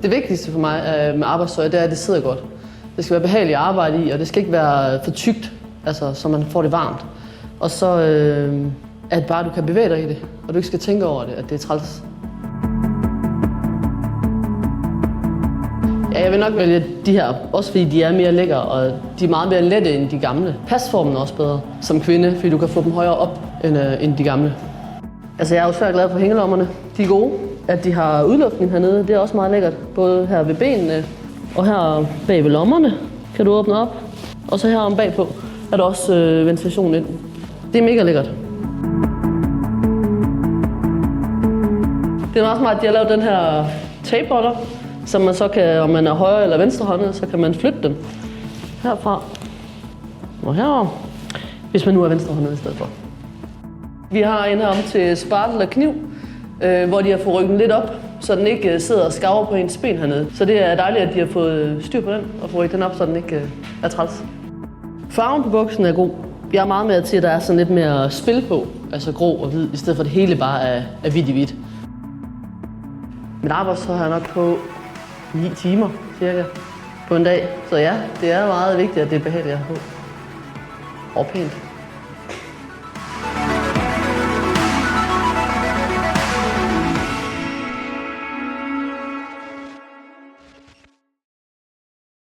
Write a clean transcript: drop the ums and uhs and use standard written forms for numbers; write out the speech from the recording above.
Det vigtigste for mig med arbejdstøj, det er, at det sidder godt. Det skal være behageligt at arbejde i, og det skal ikke være for tykt, altså, så man får det varmt. Og så at bare du kan bevæge dig i det, og du ikke skal tænke over det, at det er træls. Ja, jeg vil nok vælge de her, også fordi de er mere lækre, og de er meget mere lette end de gamle. Pasformen er også bedre som kvinde, fordi du kan få dem højere op end de gamle. Altså, jeg er jo svært glad for hængelommerne. De er gode. At de har udluftning hernede, det er også meget lækkert. Både her ved benene og her bag ved lommerne kan du åbne op. Og så herom bagpå er der også ventilation ind. Det er mega lækkert. Det er meget smart, at de har lavet den her tapeholder, så man så kan, om man er højre eller venstrehåndet, så kan man flytte den herfra og herover, hvis man nu er venstrehåndet i stedet for. Vi har en her om til spartel og kniv, hvor de har fået rykket lidt op, så den ikke sidder og skaver på ens ben hernede. Så det er dejligt, at de har fået styr på den og fået rykket den op, så den ikke er træls. Farven på buksen er god. Jeg er meget mere til, at der er sådan lidt mere spil på, altså grå og hvid, i stedet for det hele bare er hvidt i hvidt. Mit arbejdstøj har jeg nok på 9 timer cirka på en dag. Så ja, det er meget vigtigt, at det er behageligt at have på. Og pænt.